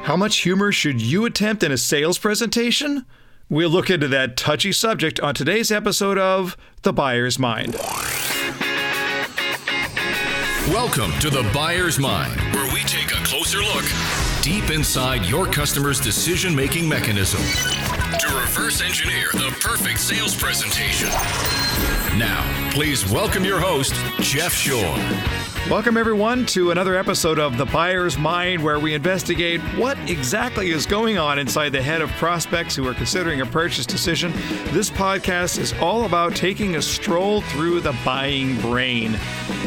How much humor should you attempt in a sales presentation? We'll look into that touchy subject on today's episode of The Buyer's Mind. Welcome to The Buyer's Mind, where we take a closer look deep inside your customer's decision-making mechanism to reverse engineer the perfect sales presentation. Now, please welcome your host, Jeff Shore. Welcome, everyone, to another episode of The Buyer's Mind, where we investigate what exactly is going on inside the head of prospects who are considering a purchase decision. This podcast is all about taking a stroll through the buying brain.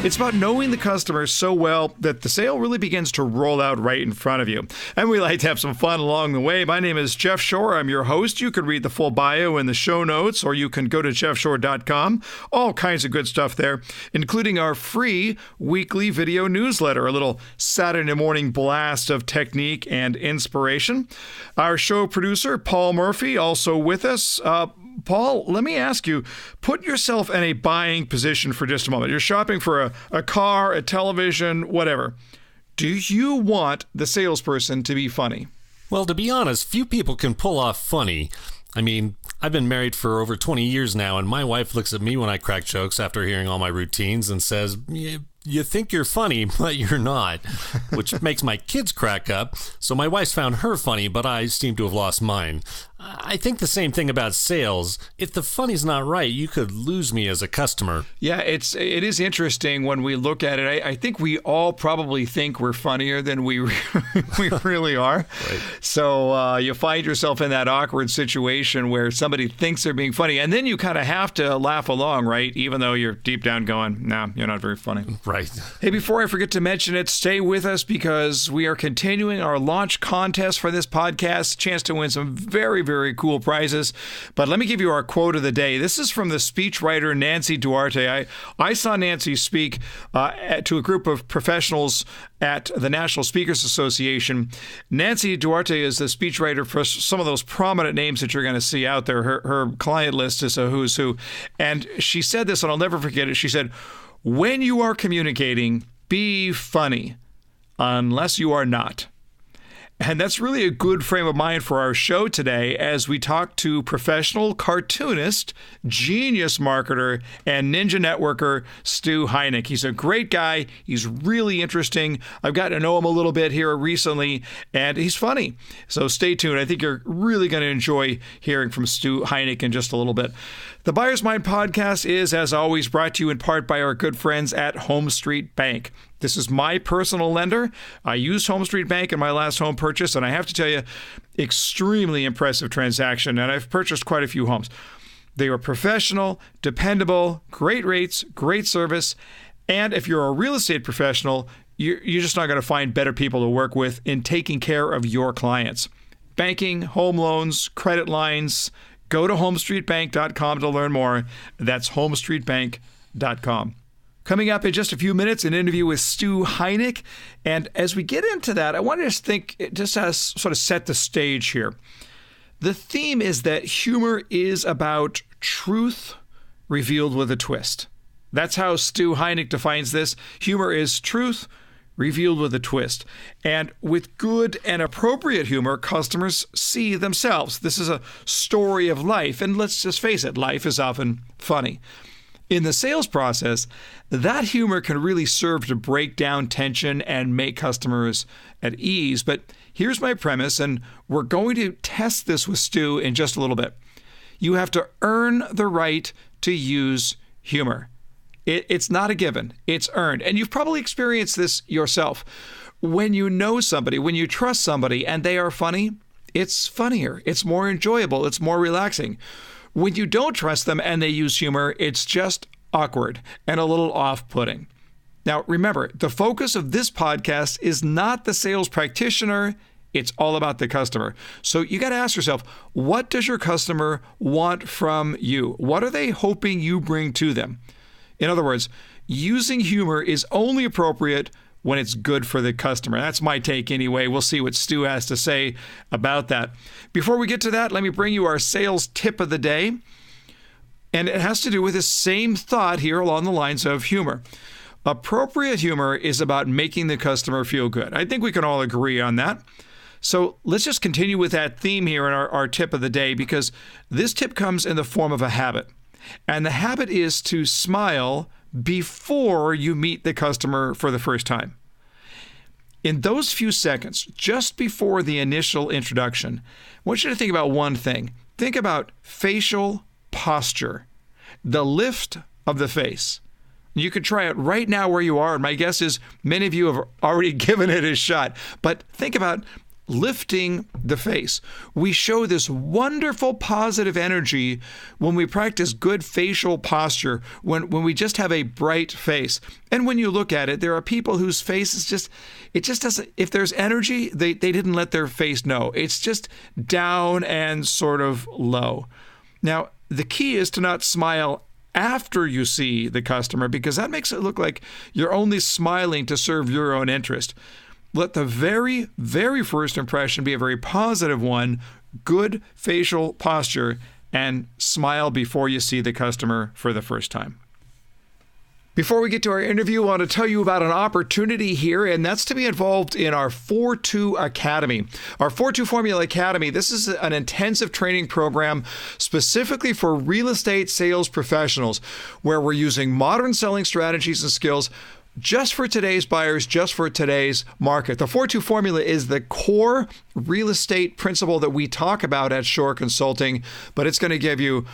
It's about knowing the customer so well that the sale really begins to roll out right in front of you. And we like to have some fun along the way. My name is Jeff Shore. I'm your host. You can read the full bio in the show notes, or you can go to jeffshore.com. All kinds of good stuff there, including our free weekly video newsletter, a little Saturday morning blast of technique and inspiration. Our show producer, Paul Murphy, also with us. Paul, let me ask you, put yourself in a buying position for just a moment. You're shopping for a car, a television, whatever. Do you want the salesperson to be funny? Well, to be honest, few people can pull off funny. I mean, I've been married for over 20 years now, and my wife looks at me when I crack jokes after hearing all my routines and says, you think you're funny, but you're not, which makes my kids crack up. So my wife's found her funny, but I seem to have lost mine. I think the same thing about sales. If the funny's not right, you could lose me as a customer. Yeah, it is interesting when we look at it. I think we all probably think we're funnier than we really are. Right. So you find yourself in that awkward situation where somebody thinks they're being funny, and then you kind of have to laugh along, right? Even though you're deep down going, nah, you're not very funny. Right. Hey, before I forget to mention it, stay with us because we are continuing our launch contest for this podcast. Chance to win some very, very cool prizes. But let me give you our quote of the day. This is from the speechwriter Nancy Duarte. I saw Nancy speak to a group of professionals at the National Speakers Association. Nancy Duarte is the speechwriter for some of those prominent names that you're going to see out there. Her client list is a who's who. And she said this, and I'll never forget it. She said, "When you are communicating, be funny, unless you are not." And that's really a good frame of mind for our show today as we talk to professional cartoonist, genius marketer, and ninja networker Stu Heinecke. He's a great guy. He's really interesting. I've gotten to know him a little bit here recently, and he's funny. So stay tuned. I think you're really going to enjoy hearing from Stu Heinecke in just a little bit. The Buyer's Mind podcast is, as always, brought to you in part by our good friends at Home Street Bank. This is my personal lender. I used Home Street Bank in my last home purchase, and I have to tell you, extremely impressive transaction, and I've purchased quite a few homes. They are professional, dependable, great rates, great service, and if you're a real estate professional, you're just not going to find better people to work with in taking care of your clients. Banking, home loans, credit lines. Go to homestreetbank.com to learn more. That's homestreetbank.com. Coming up in just a few minutes, an interview with Stu Heinecke. And as we get into that, I want to just sort of set the stage here. The theme is that humor is about truth revealed with a twist. That's how Stu Heinecke defines this. Humor is truth revealed with a twist. And with good and appropriate humor, customers see themselves. This is a story of life. And let's just face it, life is often funny. In the sales process, that humor can really serve to break down tension and make customers at ease. But here's my premise, and we're going to test this with Stu in just a little bit. You have to earn the right to use humor. It's not a given. It's earned. And you've probably experienced this yourself. When you know somebody, when you trust somebody and they are funny, it's funnier. It's more enjoyable. It's more relaxing. When you don't trust them and they use humor, it's just awkward and a little off-putting. Now, remember, the focus of this podcast is not the sales practitioner. It's all about the customer. So you got to ask yourself, what does your customer want from you? What are they hoping you bring to them? In other words, using humor is only appropriate when it's good for the customer. That's my take anyway. We'll see what Stu has to say about that. Before we get to that, let me bring you our sales tip of the day. And it has to do with the same thought here along the lines of humor. Appropriate humor is about making the customer feel good. I think we can all agree on that. So let's just continue with that theme here in our tip of the day, because this tip comes in the form of a habit. And the habit is to smile before you meet the customer for the first time. In those few seconds, just before the initial introduction, I want you to think about one thing. Think about facial posture, the lift of the face. You could try it right now where you are, and my guess is many of you have already given it a shot. But think about lifting the face. We show this wonderful positive energy when we practice good facial posture, when we just have a bright face. And when you look at it, there are people whose face is just, it just doesn't, if there's energy, they didn't let their face know. It's just down and sort of low. Now, the key is to not smile after you see the customer, because that makes it look like you're only smiling to serve your own interest. Let the very, very first impression be a very positive one, good facial posture, and smile before you see the customer for the first time. Before we get to our interview, I want to tell you about an opportunity here, and that's to be involved in our 4-2 Academy. Our 4-2 Formula Academy, this is an intensive training program specifically for real estate sales professionals, where we're using modern selling strategies and skills just for today's buyers, just for today's market. The 4-2 formula is the core real estate principle that we talk about at Shore Consulting, but it's going to give you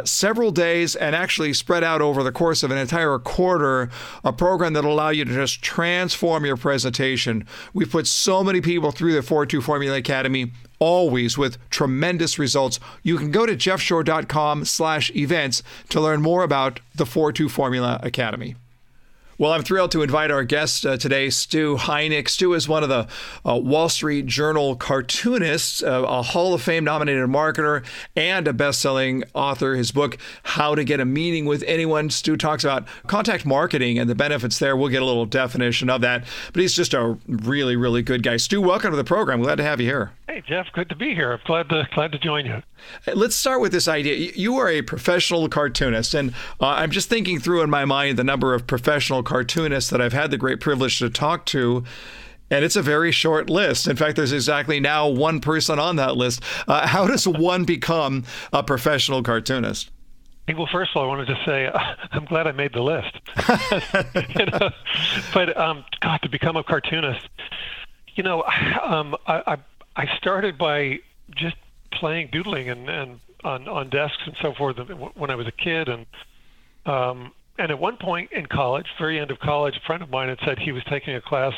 several days and actually spread out over the course of an entire quarter, a program that will allow you to just transform your presentation. We've put so many people through the 4-2 Formula Academy, always with tremendous results. You can go to jeffshore.com/events to learn more about the 4-2 Formula Academy. Well, I'm thrilled to invite our guest today, Stu Heinecke. Stu is one of the Wall Street Journal cartoonists, a Hall of Fame nominated marketer, and a best-selling author. His book, How to Get a Meeting with Anyone. Stu talks about contact marketing and the benefits there. We'll get a little definition of that. But he's just a really, really good guy. Stu, welcome to the program. Glad to have you here. Hey, Jeff, good to be here. I'm glad to join you. Let's start with this idea. You are a professional cartoonist, and I'm just thinking through in my mind the number of professional cartoonists that I've had the great privilege to talk to, and it's a very short list. In fact, there's exactly now one person on that list. How does one become a professional cartoonist? Well, first of all, I wanted to say I'm glad I made the list. But God, to become a cartoonist, I started by just playing, doodling, and on desks and so forth when I was a kid, and at one point in college, very end of college, a friend of mine had said he was taking a class.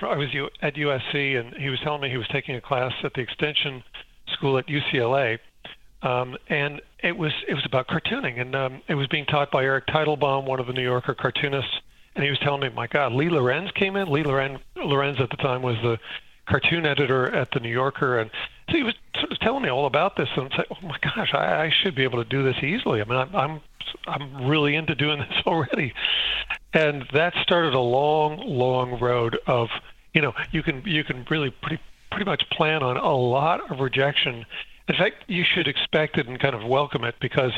I was at USC, and he was telling me he was taking a class at the Extension School at UCLA, and it was about cartooning, and it was being taught by Eric Teitelbaum, one of the New Yorker cartoonists, and he was telling me, my God, Lee Lorenz came in. Lee Lorenz at the time was the cartoon editor at the New Yorker, and so he was sort of telling me all about this, and I said, oh my gosh, I should be able to do this easily. I mean, I'm really into doing this already, and that started a long road of, you can really pretty much plan on a lot of rejection. In fact, you should expect it and kind of welcome it, because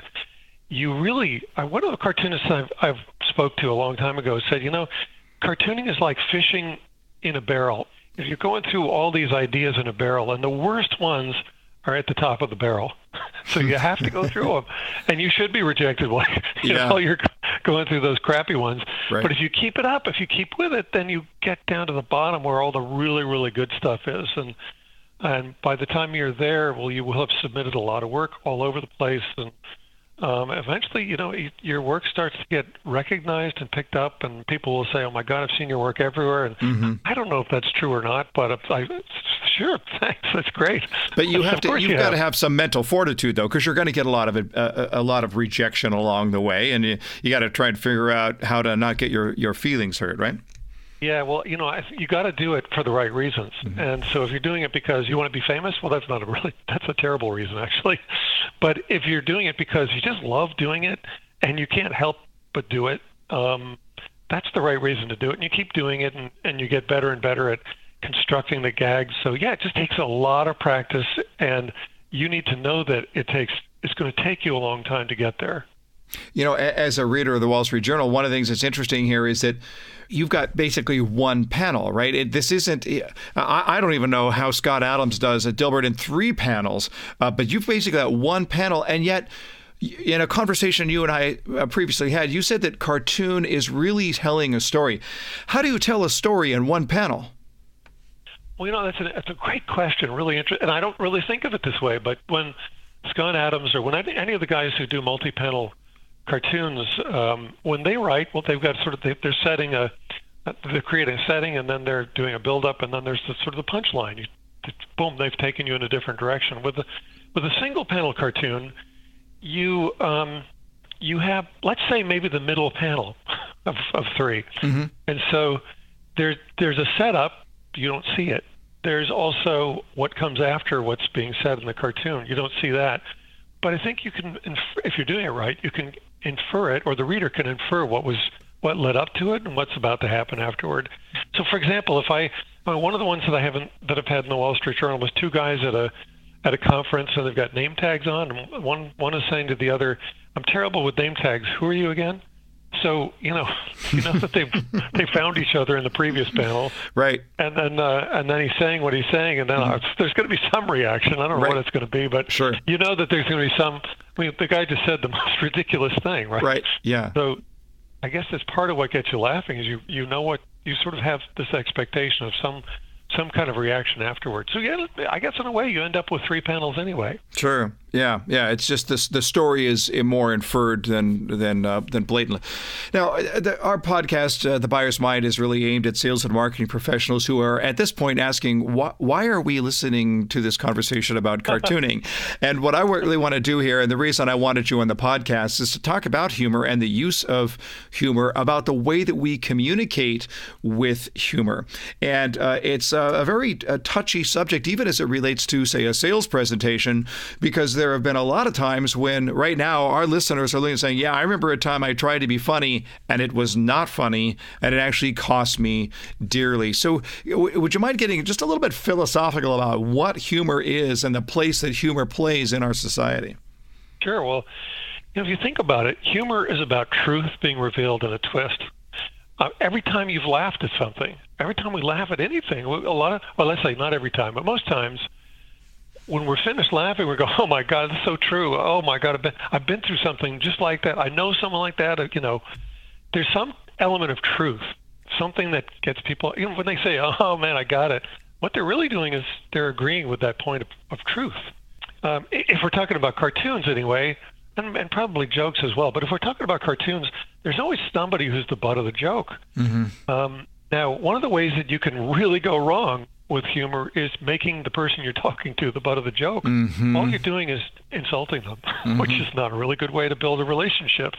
you really, one of the cartoonists I've spoke to a long time ago said, cartooning is like fishing in a barrel. If you're going through all these ideas in a barrel, and the worst ones are at the top of the barrel, so you have to go through them, and you should be rejected while you're going through those crappy ones. Right. But if you keep it up, if you keep with it, then you get down to the bottom where all the really, really good stuff is, and by the time you're there, well, you will have submitted a lot of work all over the place, and eventually, your work starts to get recognized and picked up, and people will say, oh my God, I've seen your work everywhere. And I don't know if that's true or not, but sure, thanks, that's great. But you've got to have some mental fortitude, though, because you're going to get a lot of rejection along the way, and you got to try and figure out how to not get your feelings hurt, right? Yeah, well, you got to do it for the right reasons. And so if you're doing it because you want to be famous, well, that's a terrible reason, actually. But if you're doing it because you just love doing it and you can't help but do it, that's the right reason to do it. And you keep doing it, and you get better and better at constructing the gags. So, yeah, it just takes a lot of practice, and you need to know that it's going to take you a long time to get there. You know, as a reader of the Wall Street Journal, one of the things that's interesting here is that you've got basically one panel, right? This isn't, I don't even know how Scott Adams does at Dilbert in 3 panels, but you've basically got one panel, and yet in a conversation you and I previously had, you said that cartoon is really telling a story. How do you tell a story in one panel? Well, that's a great question, really interesting, and I don't really think of it this way, but when Scott Adams or when any of the guys who do multi-panel cartoons, when they write, well, they've got they're setting they're creating a setting, and then they're doing a build-up, and then there's the punchline. Boom, they've taken you in a different direction. With a single-panel cartoon, you have, let's say, maybe the middle panel of 3, mm-hmm. and so there's a setup. You don't see it. There's also what comes after what's being said in the cartoon. You don't see that. But I think you can, if you're doing it right, you can infer it, or the reader can infer what led up to it and what's about to happen afterward. So, for example, one of the ones that I've had in the Wall Street Journal was 2 guys at a conference, and they've got name tags on, and one is saying to the other, "I'm terrible with name tags. Who are you again?" So you know that they found each other in the previous panel, right? And then he's saying what he's saying, and then there's going to be some reaction. I don't know what it's going to be, but sure. You know that there's going to be some. I mean, the guy just said the most ridiculous thing, right? Right. Yeah. So I guess that's part of what gets you laughing is you know what you sort of have this expectation of some kind of reaction afterwards. So yeah, I guess in a way you end up with 3 panels anyway. Sure. Yeah. It's just the story is more inferred than blatantly. Now, our podcast, The Buyer's Mind, is really aimed at sales and marketing professionals who are at this point asking, why are we listening to this conversation about cartooning? And what I really want to do here, and the reason I wanted you on the podcast, is to talk about humor and the use of humor, about the way that we communicate with humor. And it's a very touchy subject, even as it relates to, say, a sales presentation, because there have been a lot of times when right now our listeners are looking and saying, yeah, I remember a time I tried to be funny and it was not funny and it actually cost me dearly. So would you mind getting just a little bit philosophical about what humor is and the place that humor plays in our society? Sure. Well, if you think about it, humor is about truth being revealed in a twist. Every time you've laughed at something, every time we laugh at anything, let's say not every time, but most times, when we're finished laughing, we go, "Oh my God, that's so true. Oh my God, I've been through something just like that. I know someone like that." There's some element of truth, something that gets people. Even when they say, "Oh man, I got it," what they're really doing is they're agreeing with that point of truth. If we're talking about cartoons, anyway, and probably jokes as well. But if we're talking about cartoons, there's always somebody who's the butt of the joke. Mm-hmm. Now, one of the ways that you can really go wrong with humor is making the person you're talking to the butt of the joke. Mm-hmm. All you're doing is insulting them, mm-hmm. which is not a really good way to build a relationship.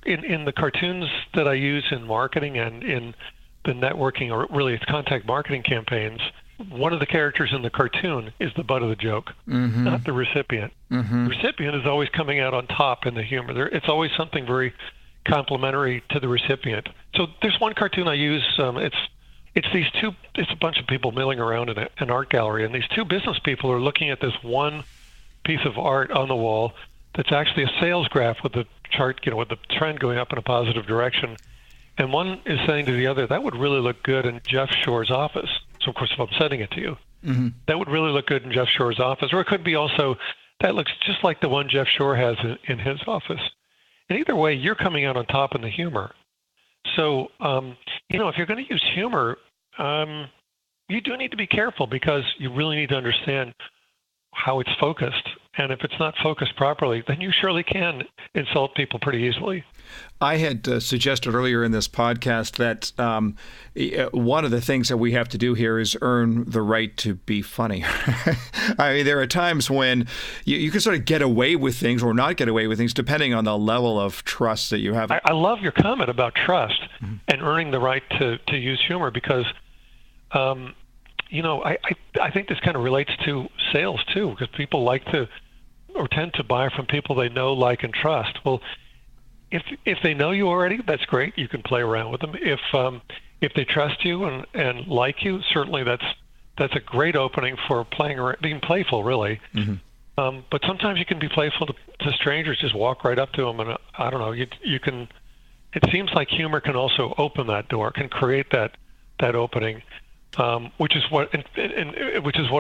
In the cartoons that I use in marketing and in the networking, or really it's contact marketing campaigns, one of the characters in the cartoon is the butt of the joke, mm-hmm. not the recipient. Mm-hmm. The recipient is always coming out on top in the humor. It's always something very complimentary to the recipient. So there's one cartoon I use. It's a bunch of people milling around in an art gallery, and these 2 business people are looking at this one piece of art on the wall that's actually a sales graph with the chart, with the trend going up in a positive direction. And one is saying to the other, "That would really look good in Jeff Shore's office." So, of course, if I'm sending it to you, mm-hmm. that would really look good in Jeff Shore's office. Or it could be also, that looks just like the one Jeff Shore has in his office. And either way, you're coming out on top in the humor. So, if you're going to use humor, you do need to be careful, because you really need to understand how it's focused. And if it's not focused properly, then you surely can insult people pretty easily. I had suggested earlier in this podcast that one of the things that we have to do here is earn the right to be funny. I mean, there are times when you can sort of get away with things or not get away with things depending on the level of trust that you have. I love your comment about trust mm-hmm. and earning the right to use humor, because I think this kind of relates to sales too, because people like to or tend to buy from people they know, like, and trust. Well, if they know you already, that's great. You can play around with them. If they trust you and like you, certainly that's a great opening for being playful, really. Mm-hmm. But sometimes you can be playful to strangers. Just walk right up to them and I don't know. You can. It seems like humor can also open that door, can create that opening, which is what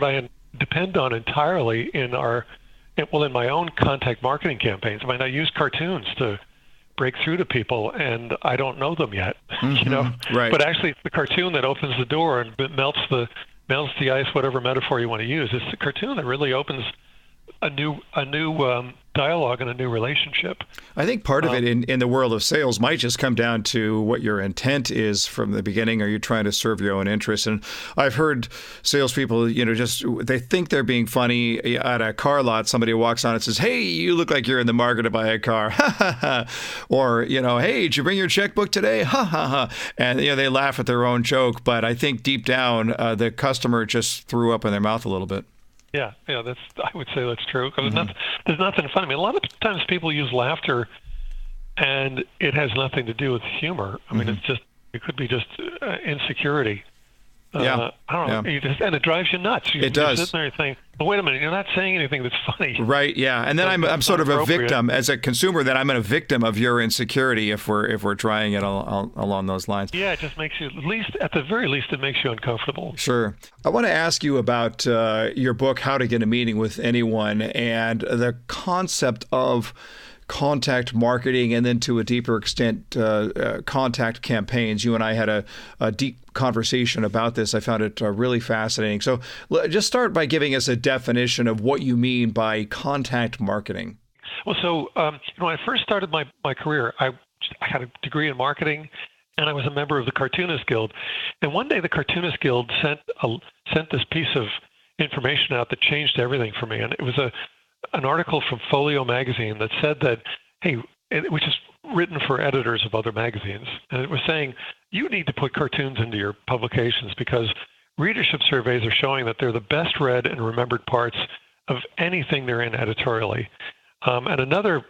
I depend on entirely in my own contact marketing campaigns. I mean, I use cartoons to break through to people, and I don't know them yet, Right. But actually, it's the cartoon that opens the door and melts the ice, whatever metaphor you want to use. It's the cartoon that really opens a new dialogue and a new relationship. I think part of it in the world of sales might just come down to what your intent is from the beginning. Are you trying to serve your own interests? And I've heard salespeople, just they think they're being funny at a car lot. Somebody walks on and says, "Hey, you look like you're in the market to buy a car," or "Hey, did you bring your checkbook today?" Ha ha ha, and they laugh at their own joke. But I think deep down, the customer just threw up in their mouth a little bit. Yeah, I would say that's true. Because there's nothing funny. I mean, a lot of times people use laughter, and it has nothing to do with humor. I mean, it could be just insecurity. Yeah. I don't know. Yeah. And it drives you nuts. It does. You're sitting there and saying, "Well, wait a minute, you're not saying anything that's funny." Right. Yeah. And then I'm sort of a victim as a consumer. That I'm a victim of your insecurity if we're trying it along those lines. Yeah, it just makes you at the very least, it makes you uncomfortable. Sure. I want to ask you about your book, How to Get a Meeting with Anyone, and the concept of contact marketing, and then to a deeper extent, contact campaigns. You and I had a deep conversation about this. I found it really fascinating. So just start by giving us a definition of what you mean by contact marketing. Well, so when I first started my career, I had a degree in marketing, and I was a member of the Cartoonist Guild. And one day the Cartoonist Guild sent this piece of information out that changed everything for me. And it was an article from Folio magazine that said that, which is written for editors of other magazines, and it was saying you need to put cartoons into your publications because readership surveys are showing that they're the best read and remembered parts of anything they're in editorially. And another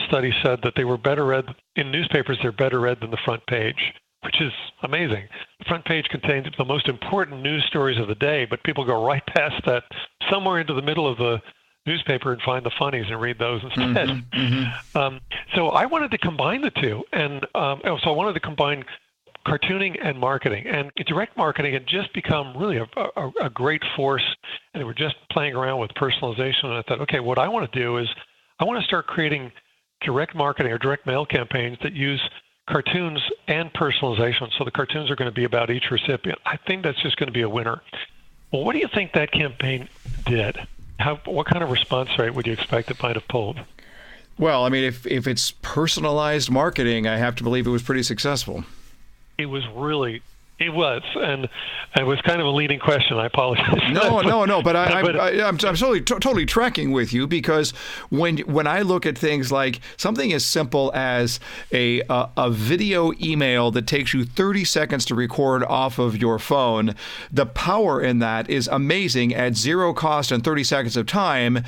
study said that they were better read in newspapers. They're better read than the front page, which is amazing. The front page contains the most important news stories of the day, but people go right past that somewhere into the middle of the newspaper and find the funnies and read those instead. So I wanted to combine the two, and so I wanted to combine cartooning and marketing. And direct marketing had just become really a great force, and they were just playing around with personalization. And I thought, okay, what I want to do is I want to start creating direct marketing or direct mail campaigns that use cartoons and personalization. So the cartoons are going to be about each recipient. I think that's just going to be a winner. Well, what do you think that campaign did? What kind of response rate would you expect it might have pulled? Well, I mean, if it's personalized marketing, I have to believe it was pretty successful. It was, and it was kind of a leading question. I apologize. No, but I'm totally tracking with you, because when I look at things like something as simple as a video email that takes you 30 seconds to record off of your phone, the power in that is amazing at zero cost and 30 seconds of time.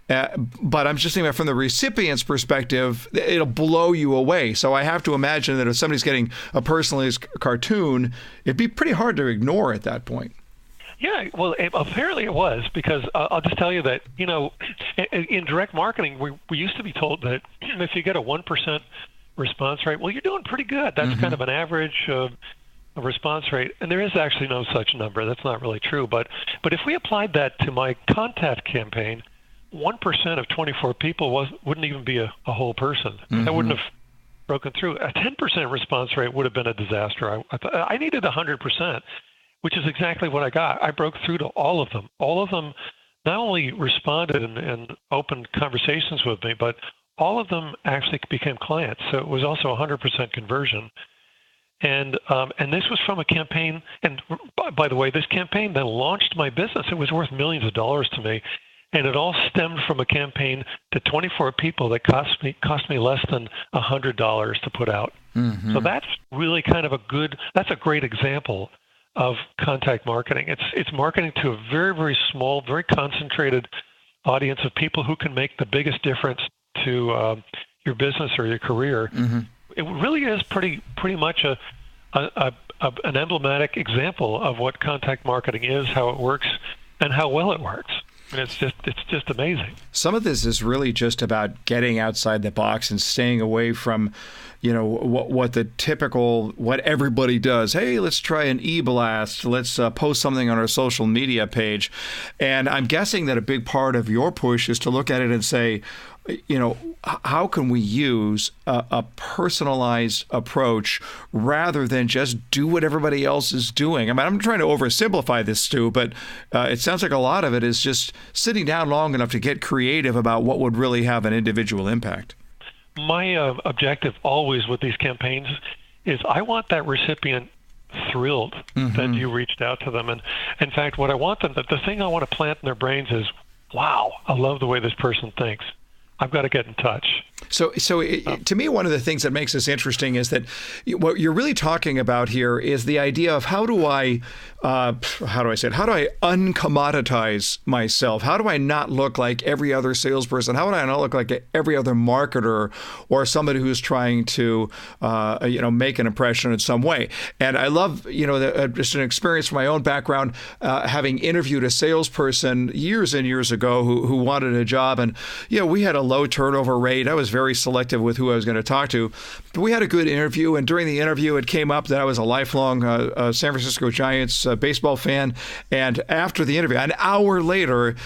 But I'm just thinking from the recipient's perspective, it'll blow you away. So I have to imagine that if somebody's getting a personalized cartoon, it'd be pretty hard to ignore at that point. Yeah, well, apparently it was, because I'll just tell you that, in direct marketing, we used to be told that if you get a 1% response rate, well, you're doing pretty good. That's kind of an average response rate. And there is actually no such number. That's not really true. But if we applied that to my contact campaign, 1% of 24 people wouldn't even be a whole person. That wouldn't have broken through. A 10% response rate would have been a disaster. I needed 100%, which is exactly what I got. I broke through to all of them. All of them not only responded and opened conversations with me, but all of them actually became clients. So it was also 100% conversion. And this was from a campaign. And by the way, this campaign then launched my business. It was worth millions of dollars to me. And it all stemmed from a campaign to 24 people that cost me less than $100 to put out. So that's really kind of that's a great example of contact marketing. It's marketing to a very, very small, very concentrated audience of people who can make the biggest difference to your business or your career. It really is pretty much an emblematic example of what contact marketing is, how it works, and how well it works. And it's just amazing. Some of this is really just about getting outside the box and staying away from, what the typical, what everybody does. Hey, let's try an e-blast. Let's post something on our social media page. And I'm guessing that a big part of your push is to look at it and say, how can we use a personalized approach rather than just do what everybody else is doing? I mean, I'm trying to oversimplify this, Stu, but it sounds like a lot of it is just sitting down long enough to get creative about what would really have an individual impact. My objective always with these campaigns is I want that recipient thrilled that you reached out to them. And in fact, what I want them, the thing I want to plant in their brains is, wow, I love the way this person thinks. I've got to get in touch. So to me, one of the things that makes this interesting is that what you're really talking about here is the idea of how do I uncommoditize myself? How do I not look like every other salesperson? How do I not look like every other marketer or somebody who's trying to, make an impression in some way? And I love, just an experience from my own background, having interviewed a salesperson years and years ago who wanted a job, and we had a low turnover rate. I was very selective with who I was going to talk to, but we had a good interview. And during the interview, it came up that I was a lifelong San Francisco Giants baseball fan. And after the interview, an hour later,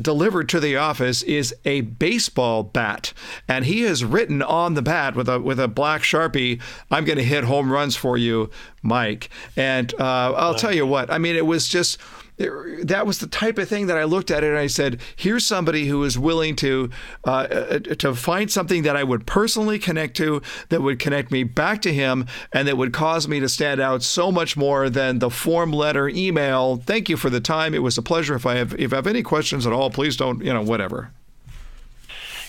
delivered to the office is a baseball bat, and he has written on the bat with a black Sharpie, "I'm going to hit home runs for you, Mike." And I'll tell you what, I mean, it was just. That was the type of thing that I looked at it and I said, here's somebody who is willing to find something that I would personally connect to, that would connect me back to him, and that would cause me to stand out so much more than the form letter email. Thank you for the time. It was a pleasure. If I have any questions at all, please don't, whatever.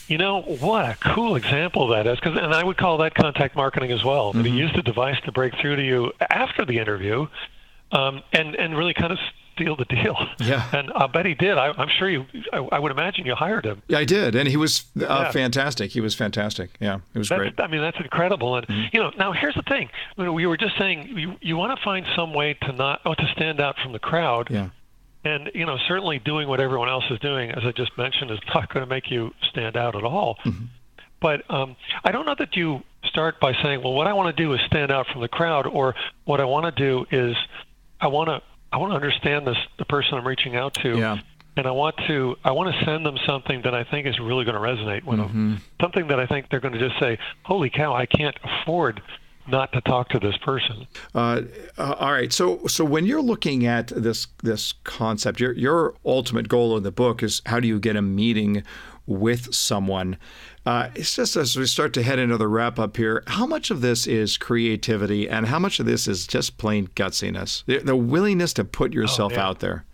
What a cool example that is, and I would call that contact marketing as well. But he used the device to break through to you after the interview, and really kind of steal the deal. Yeah. And I bet he did. I'm sure I would imagine you hired him. Yeah, I did. And he was fantastic. He was fantastic. Yeah, it was great. I mean, that's incredible. And, now here's the thing. We were just saying you want to find some way to stand out from the crowd. Yeah. And, certainly doing what everyone else is doing, as I just mentioned, is not going to make you stand out at all. Mm-hmm. But I don't know that you start by saying, well, what I want to do is stand out from the crowd, or what I want to do is I want to understand the person I'm reaching out to, and I want to send them something that I think is really going to resonate with them. Something that I think they're going to just say, "Holy cow, I can't afford not to talk to this person." All right. So when you're looking at this concept, your ultimate goal in the book is how do you get a meeting with someone? It's just as we start to head into the wrap up here, how much of this is creativity and how much of this is just plain gutsiness, the willingness to put yourself out there?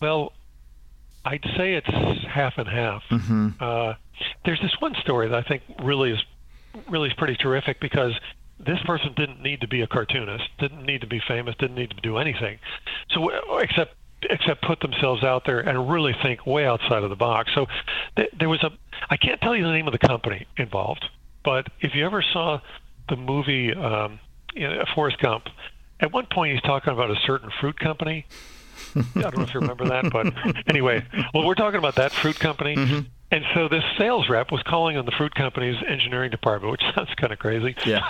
Well, I'd say it's half and half. There's this one story that I think really is pretty terrific, because this person didn't need to be a cartoonist, didn't need to be famous, didn't need to do anything. So except put themselves out there and really think way outside of the box. So there was I can't tell you the name of the company involved, but if you ever saw the movie Forrest Gump, at one point he's talking about a certain fruit company. I don't know if you remember that, but anyway, well, we're talking about that fruit company. And so this sales rep was calling on the fruit company's engineering department, which sounds kind of crazy. Yeah.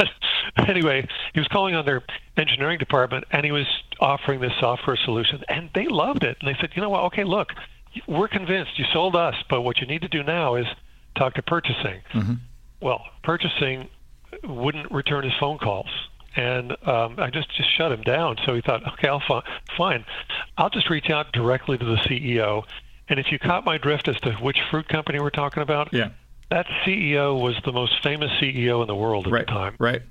Anyway, he was calling on their engineering department, and he was offering this software solution, and they loved it. And they said, you know what? Okay, look, we're convinced you sold us, but what you need to do now is talk to purchasing. Well, purchasing wouldn't return his phone calls. And I just shut him down. So he thought, okay, fine. I'll just reach out directly to the CEO. And if you caught my drift as to which fruit company we're talking about, that CEO was the most famous CEO in the world at the time. Right.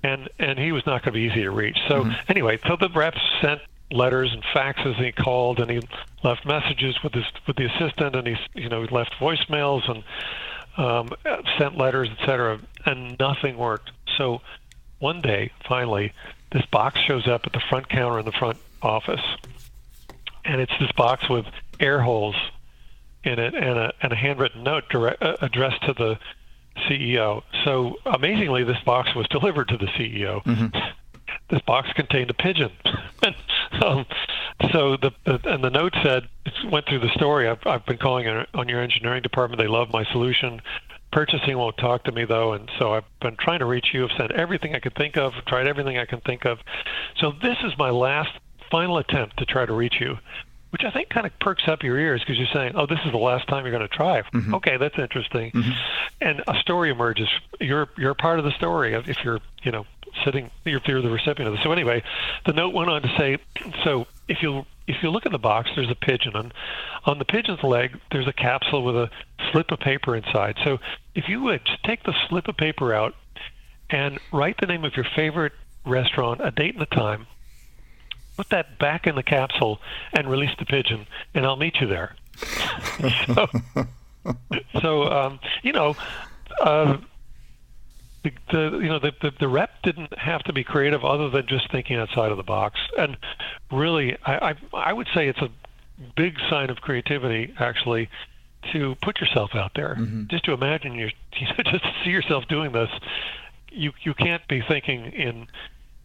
And he was not going to be easy to reach. So anyway, so the reps sent letters and faxes, and he called and he left messages with the assistant, and he left voicemails and sent letters, etc. And nothing worked. So one day, finally, this box shows up at the front counter in the front office, and it's this box with air holes in it and a handwritten note addressed to the CEO. So amazingly, this box was delivered to the CEO. This box contained a pigeon. So the note said, it went through the story. I've been calling on your engineering department. They love my solution. Purchasing won't talk to me, though, and so I've been trying to reach you. I've sent everything I could think of, tried everything I can think of. So this is my last final attempt to try to reach you, which I think kind of perks up your ears because you're saying, oh, this is the last time you're going to try. Mm-hmm. Okay, that's interesting. Mm-hmm. And a story emerges. You're part of the story if you're, sitting, if you're the recipient of this. So anyway, the note went on to say, so if you look in the box, there's a pigeon. On the pigeon's leg, there's a capsule with a slip of paper inside. So if you would just take the slip of paper out and write the name of your favorite restaurant, a date and a time, put that back in the capsule and release the pigeon, and I'll meet you there. The rep didn't have to be creative other than just thinking outside of the box. And really, I would say it's a big sign of creativity, actually, to put yourself out there. Mm-hmm. Just to imagine just to see yourself doing this. You can't be thinking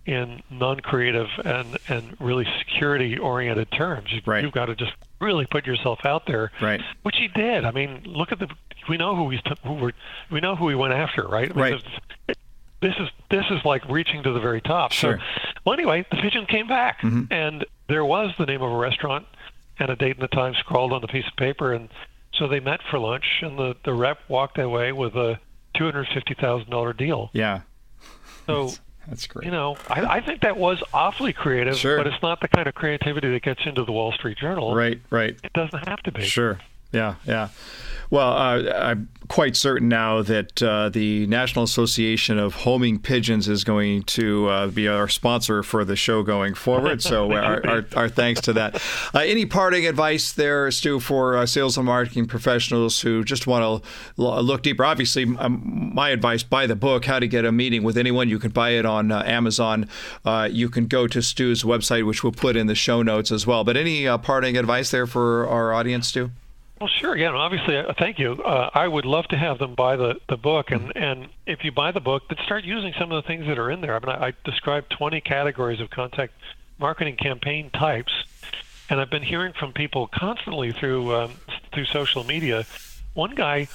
in non-creative and really security-oriented terms. Right. You've got to just really put yourself out there, right? Which he did. I mean, look at we know who we know who he went after, right? I mean, right. This is like reaching to the very top. Sure. So, well, anyway, the pigeon came back, mm-hmm. and there was the name of a restaurant and a date and a time scrawled on the piece of paper, and so they met for lunch, and the rep walked away with a $250,000 deal. Yeah. So. That's great. I think that was awfully creative, sure. But it's not the kind of creativity that gets into the Wall Street Journal. Right. It doesn't have to be. Sure. Yeah. Well, I'm quite certain now that the National Association of Homing Pigeons is going to be our sponsor for the show going forward. So our thanks to that. Any parting advice there, Stu, for sales and marketing professionals who just want to look deeper? Obviously, my advice, buy the book, How to Get a Meeting with Anyone. You can buy it on Amazon. You can go to Stu's website, which we'll put in the show notes as well. But any parting advice there for our audience, Stu? Well, sure. Yeah, obviously, thank you. I would love to have them buy the book. And if you buy the book, then start using some of the things that are in there. I mean, I described 20 categories of contact marketing campaign types. And I've been hearing from people constantly through social media. One guy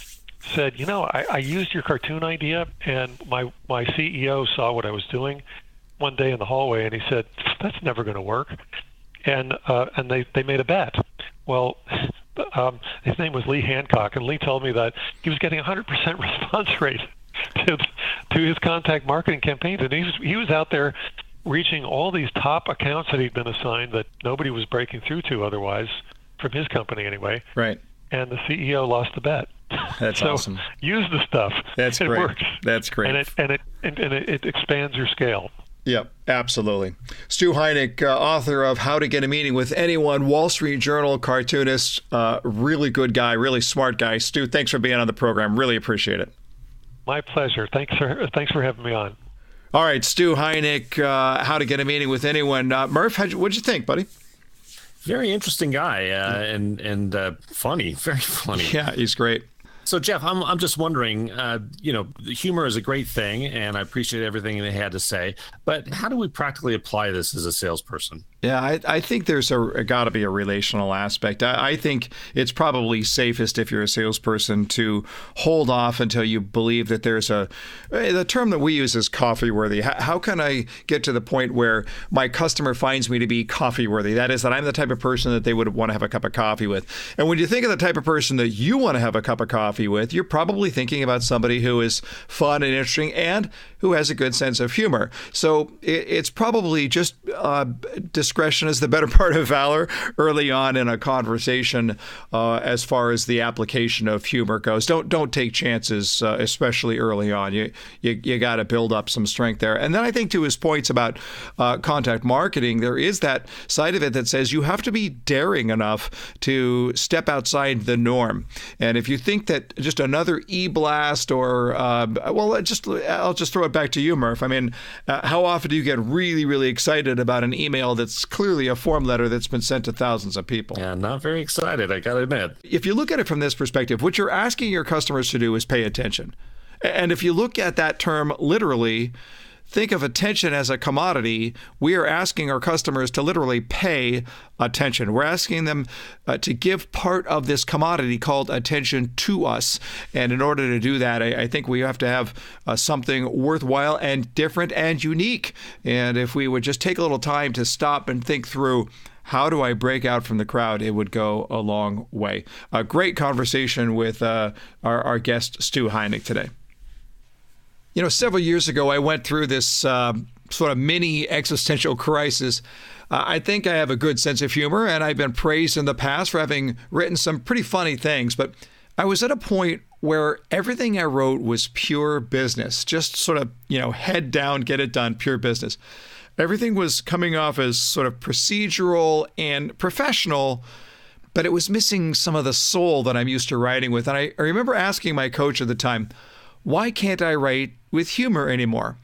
said, I used your cartoon idea, and my CEO saw what I was doing one day in the hallway, and he said, that's never going to work. And they made a bet. Well, his name was Lee Hancock, and Lee told me that he was getting 100% response rate to his contact marketing campaigns, and he was out there reaching all these top accounts that he'd been assigned that nobody was breaking through to otherwise, from his company anyway. Right. And the CEO lost the bet. That's awesome. Use the stuff. That's it great. Works. That's great. And it expands your scale. Yep, absolutely. Stu Heinecke, author of How to Get a Meeting with Anyone, Wall Street Journal cartoonist, really good guy, really smart guy. Stu, thanks for being on the program. Really appreciate it. My pleasure. Thanks for having me on. All right, Stu Heinecke, How to Get a Meeting with Anyone. Murph, what'd you think, buddy? Very interesting guy and funny, very funny. Yeah, he's great. So, Jeff, I'm just wondering, humor is a great thing, and I appreciate everything they had to say. But how do we practically apply this as a salesperson? Yeah, I think there's got to be a relational aspect. I think it's probably safest if you're a salesperson to hold off until you believe that there's the term that we use is coffee worthy. How can I get to the point where my customer finds me to be coffee worthy? That is, that I'm the type of person that they would want to have a cup of coffee with. And when you think of the type of person that you want to have a cup of coffee with, you're probably thinking about somebody who is fun and interesting and who has a good sense of humor. So it's probably just discretion is the better part of valor early on in a conversation as far as the application of humor goes. Don't take chances, especially early on. You got to build up some strength there. And then I think to his points about contact marketing, there is that side of it that says you have to be daring enough to step outside the norm. And if you think that just another e-blast or, I'll just throw it back to you, Murph. I mean, how often do you get really, really excited about an email that's clearly a form letter that's been sent to thousands of people? Yeah, not very excited, I gotta admit. If you look at it from this perspective, what you're asking your customers to do is pay attention. And if you look at that term literally, think of attention as a commodity, we are asking our customers to literally pay attention. We're asking them to give part of this commodity called attention to us. And in order to do that, I think we have to have something worthwhile and different and unique. And if we would just take a little time to stop and think through, how do I break out from the crowd? It would go a long way. A great conversation with our guest, Stu Heinecke, today. You know, several years ago, I went through this sort of mini existential crisis. I think I have a good sense of humor, and I've been praised in the past for having written some pretty funny things. But I was at a point where everything I wrote was pure business, just sort of, head down, get it done, pure business. Everything was coming off as sort of procedural and professional, but it was missing some of the soul that I'm used to writing with. And I remember asking my coach at the time, why can't I write with humor anymore?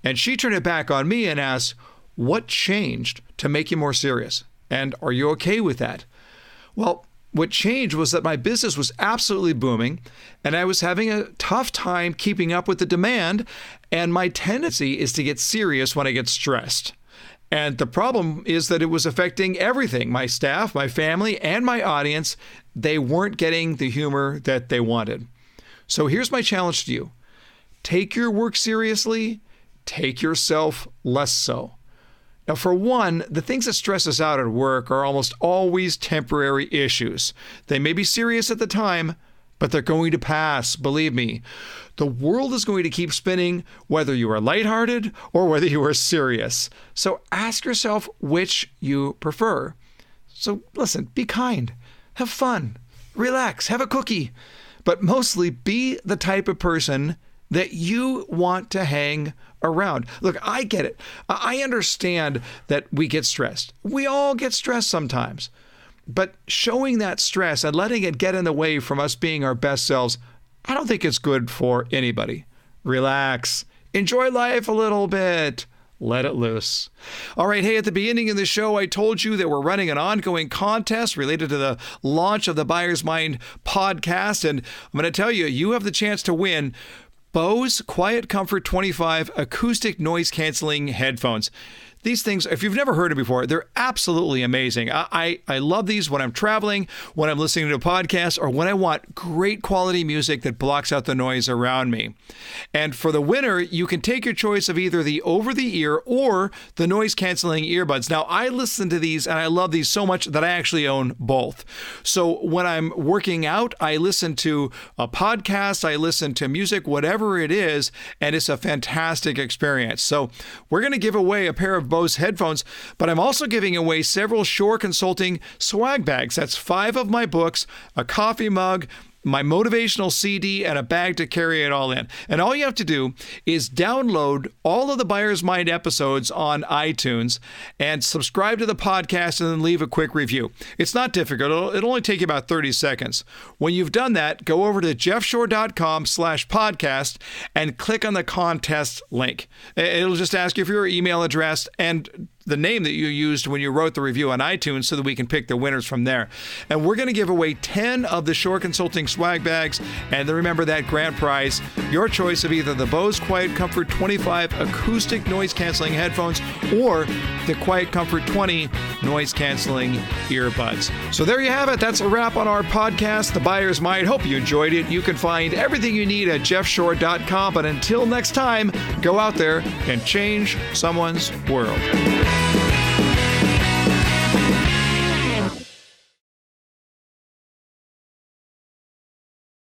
And she turned it back on me and asked, what changed to make you more serious? And are you okay with that? Well, what changed was that my business was absolutely booming, and I was having a tough time keeping up with the demand, and my tendency is to get serious when I get stressed. And the problem is that it was affecting everything. My staff, my family, and my audience, they weren't getting the humor that they wanted. So here's my challenge to you. Take your work seriously, take yourself less so. Now, for one, the things that stress us out at work are almost always temporary issues. They may be serious at the time, but they're going to pass, believe me. The world is going to keep spinning whether you are lighthearted or whether you are serious. So ask yourself which you prefer. So listen, be kind, have fun, relax, have a cookie, but mostly be the type of person that you want to hang around. Look, I get it. I understand that we get stressed. We all get stressed sometimes. But showing that stress and letting it get in the way from us being our best selves, I don't think it's good for anybody. Relax. Enjoy life a little bit. Let it loose. All right, hey, at the beginning of the show, I told you that we're running an ongoing contest related to the launch of the Buyer's Mind podcast. And I'm going to tell you, you have the chance to win Bose Quiet Comfort 25 acoustic noise canceling headphones. These things, if you've never heard them before, they're absolutely amazing. I love these when I'm traveling, when I'm listening to a podcast, or when I want great quality music that blocks out the noise around me. And for the winner, you can take your choice of either the over-the-ear or the noise-canceling earbuds. Now, I listen to these, and I love these so much that I actually own both. So when I'm working out, I listen to a podcast, I listen to music, whatever it is, and it's a fantastic experience. So we're going to give away a pair of Bose headphones, but I'm also giving away several Shore Consulting swag bags. That's 5 of my books, a coffee mug, my motivational CD, and a bag to carry it all in. And all you have to do is download all of the Buyer's Mind episodes on iTunes and subscribe to the podcast and then leave a quick review. It's not difficult. It'll only take you about 30 seconds. When you've done that, go over to jeffshore.com/podcast and click on the contest link. It'll just ask you for your email address and the name that you used when you wrote the review on iTunes so that we can pick the winners from there. And we're going to give away 10 of the Shore Consulting swag bags. And then remember that grand prize, your choice of either the Bose Quiet Comfort 25 acoustic noise canceling headphones or the Quiet Comfort 20 noise canceling earbuds. So there you have it. That's a wrap on our podcast, The Buyer's Mind. Hope you enjoyed it. You can find everything you need at jeffshore.com. But until next time, go out there and change someone's world.